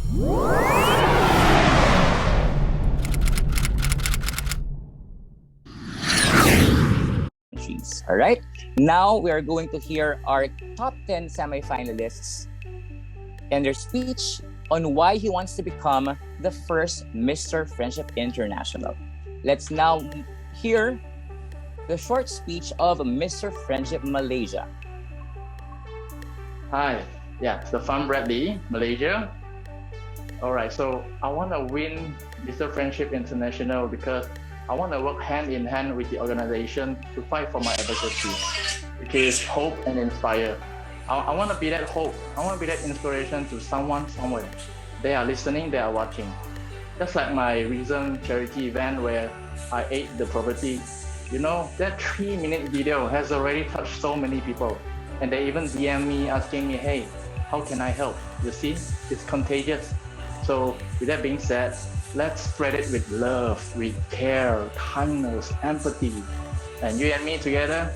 All right. Now we are going to hear our top 10 semi-finalists and their speech on why he wants to become the first Mr. Friendship International. Let's now hear the short speech of Mr. Friendship Malaysia. Hi, so I'm Bradley, Malaysia. All right, so I want to win Mr. Friendship International because I want to work hand in hand with the organization to fight for my advocacy, which is hope and inspire. I want to be that hope. I want to be that inspiration to someone somewhere. They are listening, they are watching. Just like my recent charity event where I ate the property. You know, that 3-minute video has already touched so many people. And they even DM me asking me, hey, how can I help? You see, it's contagious. So with that being said, let's spread it with love, with care, kindness, empathy. And you and me together,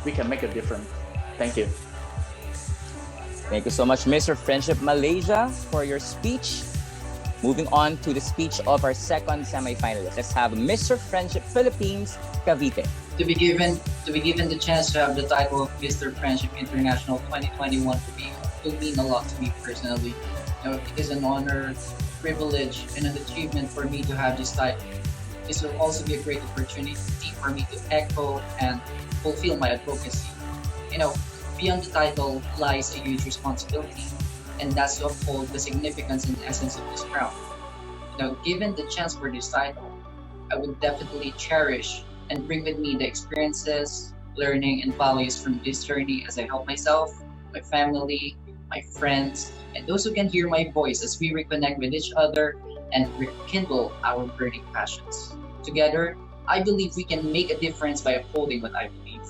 we can make a difference. Thank you. Thank you so much, Mr. Friendship Malaysia, for your speech. Moving on to the speech of our second semi-finalist. Let's have Mr. Friendship Philippines, Cavite. To be given the chance to have the title of Mr. Friendship International 2021 will mean a lot to me personally. You know, it is an honor, privilege, and an achievement for me to have this title. This will also be a great opportunity for me to echo and fulfill my advocacy. You know, beyond the title lies a huge responsibility, and that's to uphold the significance and essence of this crown. Now, given the chance for this title, I would definitely cherish and bring with me the experiences, learning, and values from this journey as I help myself, my family, my friends, and those who can hear my voice as we reconnect with each other and rekindle our burning passions. Together, I believe we can make a difference by upholding what I believe.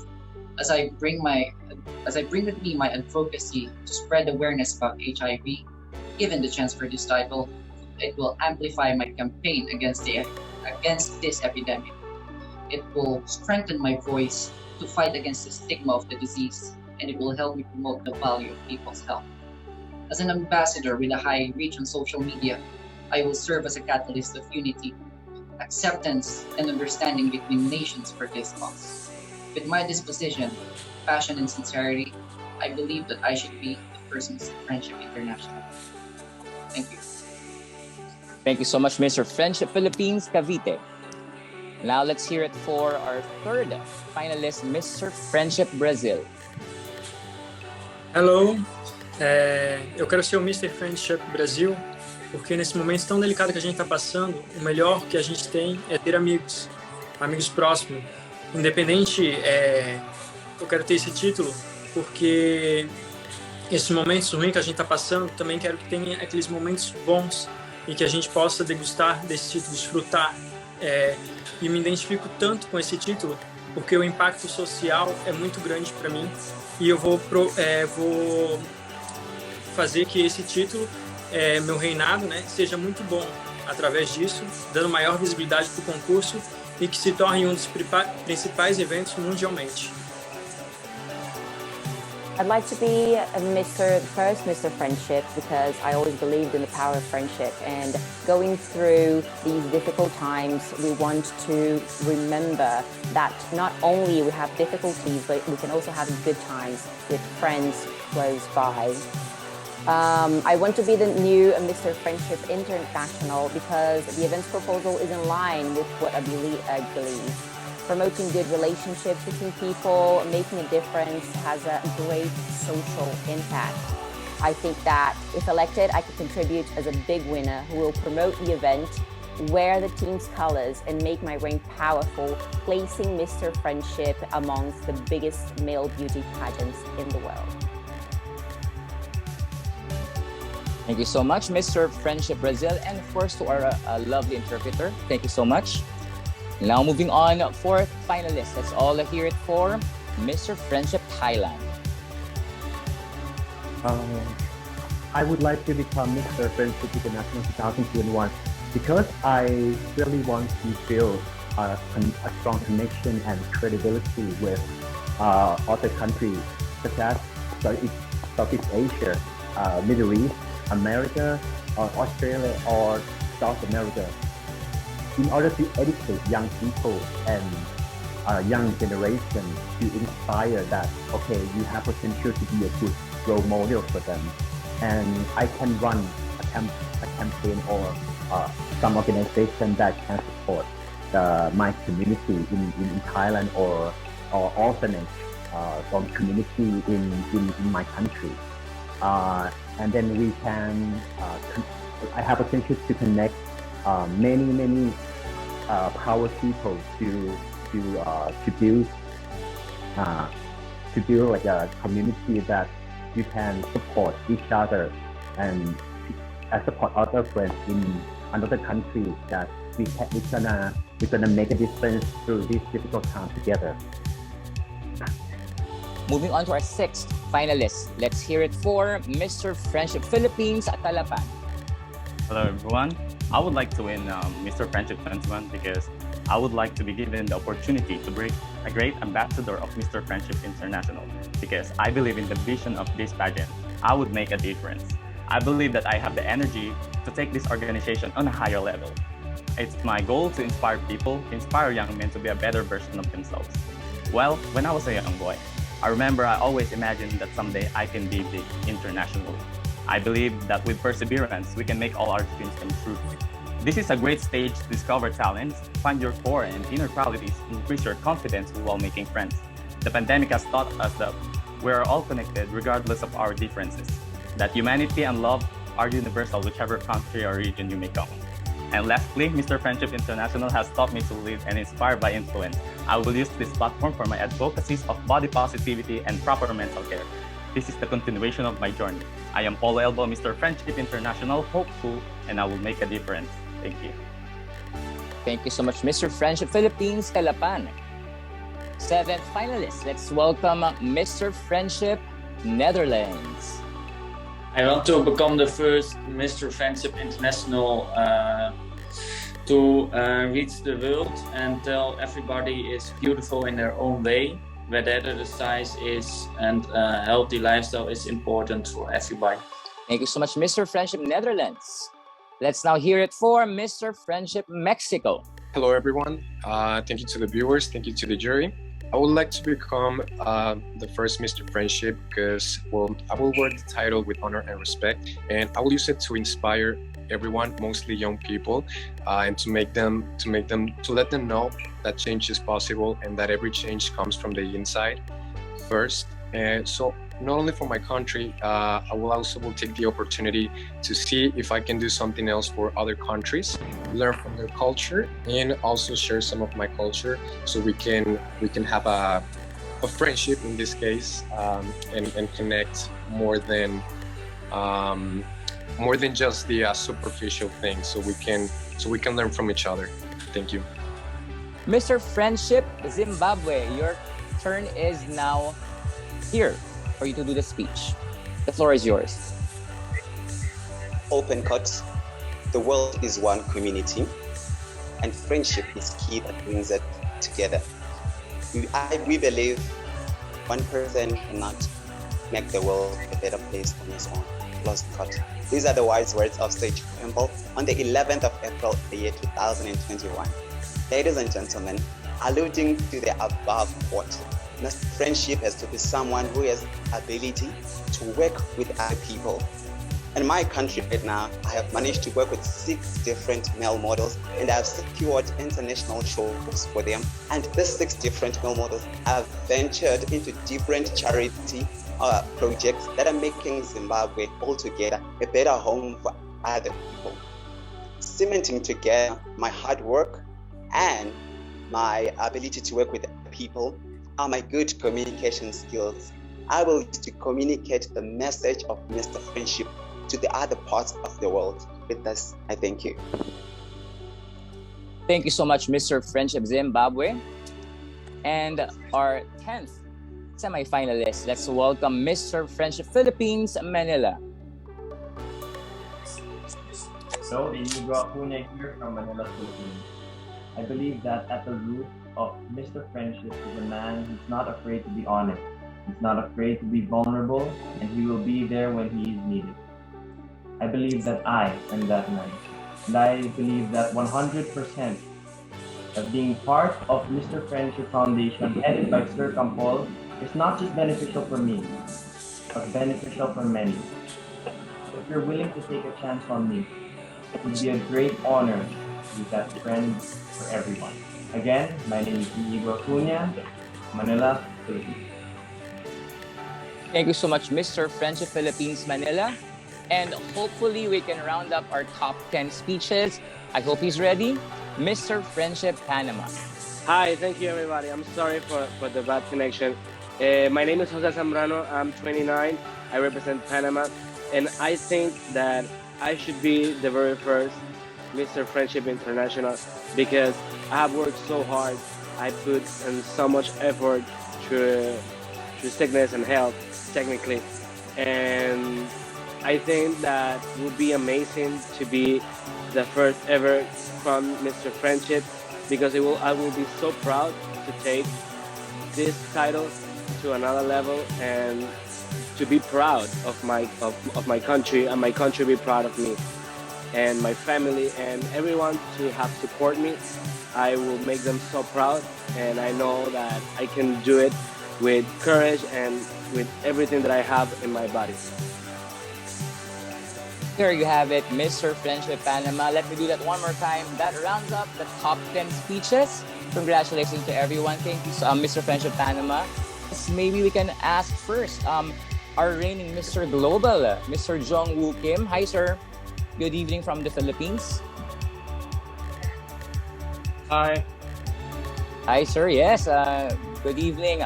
As I bring with me my advocacy to spread awareness about HIV, given the chance for this title, it will amplify my campaign against this epidemic. It will strengthen my voice to fight against the stigma of the disease, and it will help me promote the value of people's health. As an ambassador with a high reach on social media, I will serve as a catalyst of unity, acceptance, and understanding between nations for this cause. With my disposition, passion, and sincerity, I believe that I should be the first Mr. Friendship International. Thank you. Thank you so much, Mr. Friendship Philippines, Cavite. Now let's hear it for our third finalist, Mr. Friendship Brazil. Hello, eu quero ser o Mr. Friendship Brasil, porque nesse momento tão delicado que a gente está passando, o melhor que a gente tem é ter amigos próximos. Independente, eu quero ter esse título, porque esses momentos ruins que a gente está passando, também quero que tenha aqueles momentos bons e que a gente possa degustar desse título, desfrutar. E me identifico tanto com esse título, porque o impacto social é muito grande para mim e eu vou fazer que esse título, meu reinado, né, seja muito bom através disso, dando maior visibilidade para o concurso e que se torne um dos principais eventos mundialmente. I'd like to be the first Mr. Friendship because I always believed in the power of friendship, and going through these difficult times, we want to remember that not only we have difficulties, but we can also have good times with friends close by. I want to be the new Mr. Friendship International because the event's proposal is in line with what I believe. Promoting good relationships between people, making a difference has a great social impact. I think that if elected, I could contribute as a big winner who will promote the event, wear the team's colors, and make my reign powerful, placing Mr. Friendship amongst the biggest male beauty pageants in the world. Thank you so much, Mr. Friendship Brazil, and of course to our lovely interpreter. Thank you so much. Now moving on, fourth finalist. Let's all hear it for Mr. Friendship Thailand. I would like to become Mr. Friendship International 2021 because I really want to build a strong connection and credibility with other countries such as Southeast Asia, Middle East, America, Australia or South America, in order to educate young people and young generation to inspire that, okay, you have potential to be a good role model for them. And I can run a campaign or some organization that can support my community in Thailand or orphanage from community in my country. And then we can, I have potential to connect many power people to build like a community that you can support each other and support other friends in another country that we're gonna make a difference through this difficult time together. Moving on to our sixth finalist. Let's hear it for Mr. Friendship Philippines at Talapan. Hello everyone. I would like to win Mr. Friendship 21 because I would like to be given the opportunity to be a great ambassador of Mr. Friendship International because I believe in the vision of this pageant. I would make a difference. I believe that I have the energy to take this organization on a higher level. It's my goal to inspire people, inspire young men to be a better version of themselves. Well, when I was a young boy, I remember I always imagined that someday I can be big internationally. I believe that with perseverance, we can make all our dreams come true. This is a great stage to discover talents, find your core and inner qualities, increase your confidence while making friends. The pandemic has taught us that we are all connected regardless of our differences, that humanity and love are universal whichever country or region you may come. And lastly, Mr. Friendship International has taught me to live and inspire by influence. I will use this platform for my advocacies of body positivity and proper mental care. This is the continuation of my journey. I am Paulo Elbo, Mr. Friendship International, hopeful, and I will make a difference. Thank you. Thank you so much, Mr. Friendship Philippines, Talapan. Seventh finalist. Let's welcome Mr. Friendship Netherlands. I want to become the first Mr. Friendship International to reach the world and tell everybody is beautiful in their own way, whether the size is and a healthy lifestyle is important for everybody. Thank you so much, Mr. Friendship Netherlands. Let's now hear it for Mr. Friendship Mexico. Hello, everyone. Thank you to the viewers. Thank you to the jury. I would like to become the first Mr. Friendship because, well, I will wear the title with honor and respect, and I will use it to inspire everyone, mostly young people, and to let them know that change is possible and that every change comes from the inside first. And so, not only for my country, I will also take the opportunity to see if I can do something else for other countries, learn from their culture, and also share some of my culture, so we can have a friendship in this case, and connect more than just the superficial things. So we can learn from each other. Thank you. Mr. Friendship Zimbabwe, your turn is now here for you to do the speech. The floor is yours. Open cut. The world is one community, and friendship is key that brings it together. We believe one person cannot make the world a better place on his own. Close cut. These are the wise words of Sage Temple on the 11th of April, the year 2021. Ladies and gentlemen, alluding to the above quote, friendship has to be someone who has ability to work with other people. In my country right now, I have managed to work with 6 different male models, and I have secured international shows for them. And these 6 different male models have ventured into different charity projects that are making Zimbabwe altogether a better home for other people. Cementing together my hard work and my ability to work with people are my good communication skills. I will use to communicate the message of Mr. Friendship to the other parts of the world. With this, I thank you. Thank you so much, Mr. Friendship Zimbabwe. And our 10th semi-finalist, let's welcome Mr. Friendship Philippines, Manila. So, Inigo Acuna here from Manila, Philippines. I believe that at the root of Mr. Friendship is a man who's not afraid to be honest. He's not afraid to be vulnerable, and he will be there when he is needed. I believe that I am that man. And I believe that 100% of being part of Mr. Friendship Foundation, headed by Sir Campol, is not just beneficial for me, but beneficial for many. If you're willing to take a chance on me, it would be a great honor to be that friend for everyone. Again, my name is Inigo Acuna, Manila, Philippines. Thank you so much, Mr. Friendship Philippines Manila. And hopefully we can round up our top 10 speeches. I hope he's ready. Mr. Friendship Panama. Hi, thank you everybody. I'm sorry for the bad connection. My name is Jose Zambrano. I'm 29. I represent Panama. And I think that I should be the very first Mr. Friendship International because I have worked so hard. I put in so much effort through sickness and health, technically. And I think that would be amazing to be the first ever from Mr. Friendship because I will be so proud to take this title to another level and to be proud of my country and my country be proud of me and my family and everyone to have support me. I will make them so proud and I know that I can do it with courage and with everything that I have in my body. There you have it, Mr. Friendship Panama. Let me do that one more time. That rounds up the top 10 speeches. Congratulations to everyone. Thank you, Mr. Friendship Panama. Maybe we can ask first our reigning Mr. Global, Mr. Jong Woo Kim. Hi, sir. Good evening from the Philippines. Hi. Hi, sir. Yes. Good evening.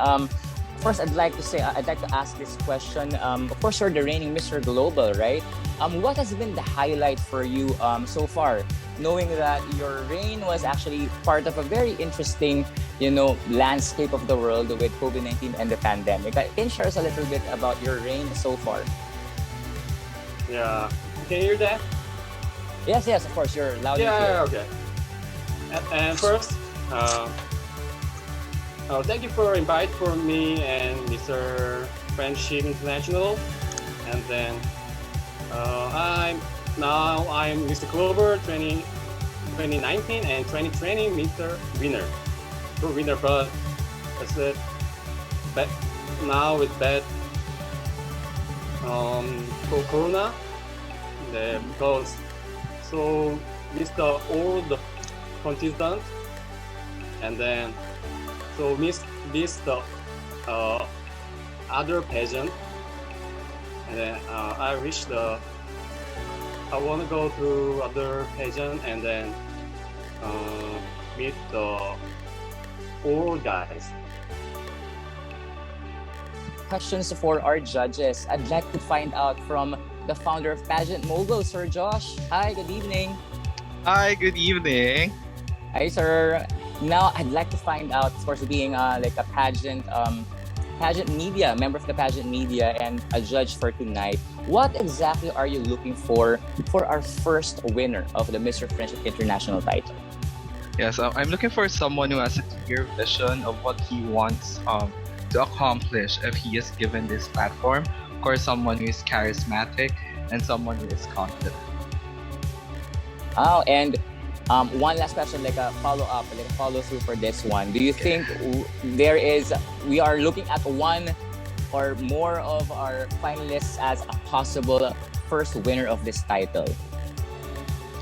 First, I'd like to ask this question. Of course, you're the reigning Mr. Global, right? What has been the highlight for you so far? Knowing that your reign was actually part of a very interesting, landscape of the world with COVID-19 and the pandemic. Can you share us a little bit about your reign so far? Yeah. Can you hear that? Yes, of course. You're loud and clear. Yeah, okay. And first, thank you for invite for me and Mr. Friendship International. And then I'm Mr. Clover 2019 and 2020 Mr. Winner. True winner, but that's it. But now with that for Corona, because so Mr. all the contestant and then so miss the other pageant and then I want to go to other pageant and then meet the all guys. Questions for our judges. I'd like to find out from the founder of Pageant Mogul, Sir Josh. Hi, good evening. Hi, good evening. Hi, sir. Now, I'd like to find out, of course, being like a pageant media, member of the pageant media and a judge for tonight, what exactly are you looking for our first winner of the Mr. Friendship International title? Yes, I'm looking for someone who has a clear vision of what he wants to accomplish if he is given this platform. Of course, someone who is charismatic and someone who is confident. Oh, and one last question, like a follow-up, like a follow-through for this one. Do you think we are looking at one or more of our finalists as a possible first winner of this title?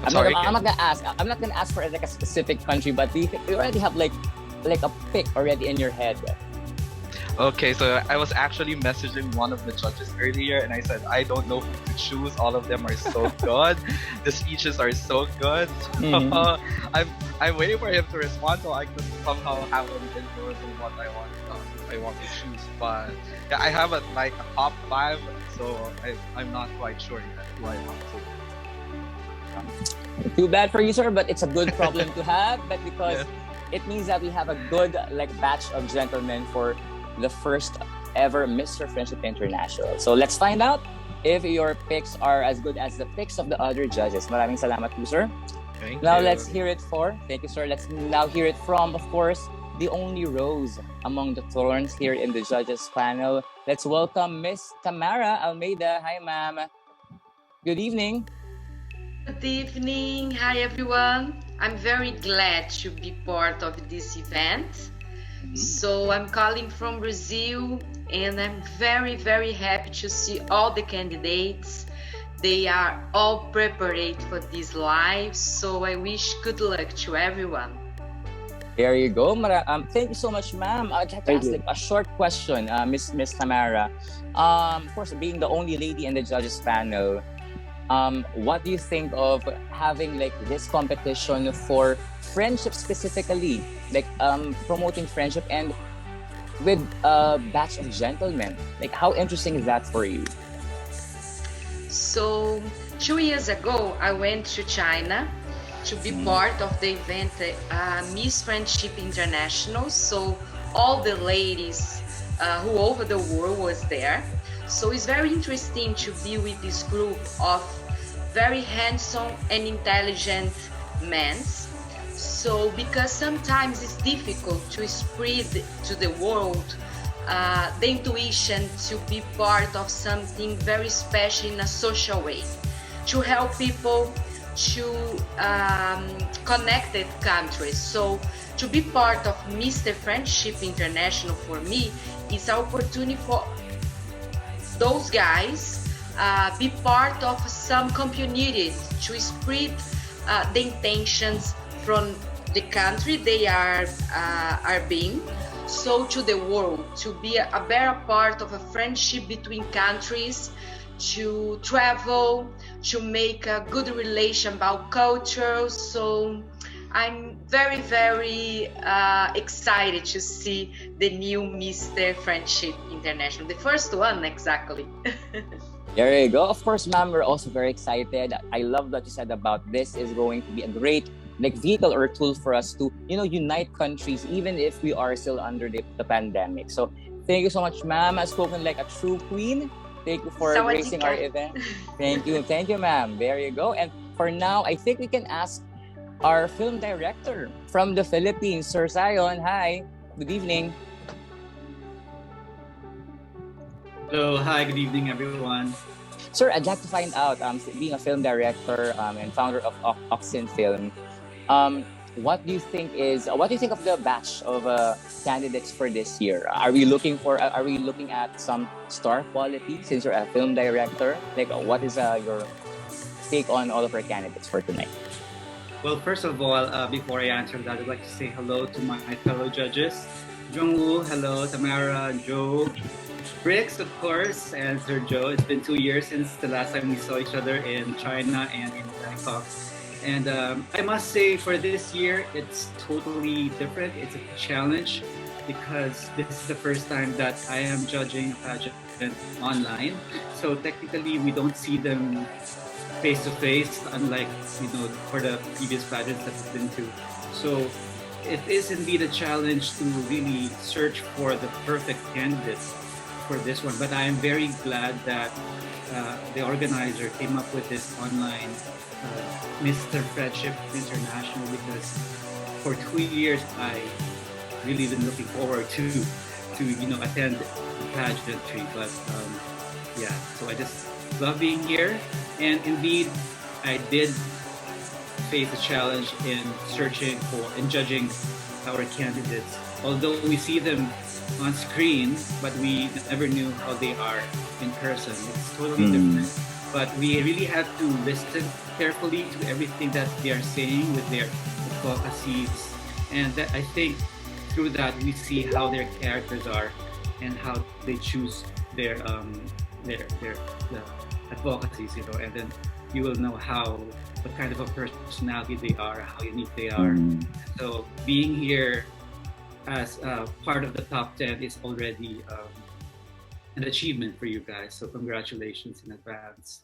I'm not gonna ask for like a specific country, but do you think you already have like a pick already in your head? Okay, so I was actually messaging one of the judges earlier and I said, I don't know who to choose. All of them are so good. The speeches are so good. Mm-hmm. I'm waiting for him to respond so I could somehow have an influence on what I want to choose. But yeah, I have a top 5, so I'm not quite sure yet who I want to. Too bad for you, sir, but it's a good problem to have. But because it means that we have a good batch of gentlemen for the first ever Mr. Friendship International. So let's find out if your picks are as good as the picks of the other judges. Maraming salamat po, sir. Thank now you. Let's hear it thank you, sir. Let's now hear it from, of course, the only rose among the thorns here in the judges panel. Let's welcome Miss Tamara Almeida. Hi, ma'am. Good evening. Good evening. Hi, everyone. I'm very glad to be part of this event. So, I'm calling from Brazil and I'm very, very happy to see all the candidates. They are all prepared for this live. So, I wish good luck to everyone. There you go. Thank you so much, ma'am. I'd like to ask like a short question, Miss Tamara. Of course, being the only lady in the judges panel, what do you think of having like this competition for friendship specifically, like promoting friendship and with a batch of gentlemen? Like, how interesting is that for you? So, 2 years ago, I went to China to be part of the event Miss Friendship International. So, all the ladies who over the world was there. So, it's very interesting to be with this group of very handsome and intelligent men. So, because sometimes it's difficult to spread to the world the intuition to be part of something very special in a social way, to help people to connected countries. So to be part of Mr. Friendship International for me is an opportunity for those guys be part of some community to spread the intentions from the country they are being, so to the world, to be a better part of a friendship between countries, to travel, to make a good relation about culture. So I'm very, very excited to see the new Mr. Friendship International, the first one exactly. There you go. Of course, ma'am, we're also very excited. I love what you said about this is going to be a great like vehicle or tool for us to, unite countries, even if we are still under the pandemic. So thank you so much, ma'am. Has spoken like a true queen. Thank you for gracing our event. Thank you, ma'am. There you go. And for now, I think we can ask our film director from the Philippines, Sir Zion. Hi, good evening. Hello, hi, good evening, everyone. Sir, I'd like to find out, being a film director and founder of Oxen Film, what do you think of the batch of candidates for this year? Are we looking at some star quality since you're a film director? Like, what is your take on all of our candidates for tonight? Well, first of all, before I answer that, I'd like to say hello to my fellow judges. Jungwoo, hello, Tamara, Joe, Bricks, of course, and Sir Joe. It's been 2 years since the last time we saw each other in China and in Bangkok. And I must say, for this year, it's totally different. It's a challenge because this is the first time that I am judging a pageant online. So technically, we don't see them face to face, unlike for the previous pageants that we've been to. So it is indeed a challenge to really search for the perfect candidates for this one. But I am very glad that the organizer came up with this online Mr. Friendship International, because for 2 years I really been looking forward to attend the pageantry. But yeah, so I just love being here, and indeed I did face a challenge in searching for and judging our candidates. Although we see them on screen, but we never knew how they are in person. It's totally different. But we really have to listen carefully to everything that they are saying with their advocacies, and that, I think through that we see how their characters are and how they choose their advocacies, and then you will know what kind of a personality they are, how unique they are. So being here as part of the top 10 is already an achievement for you guys. So congratulations in advance.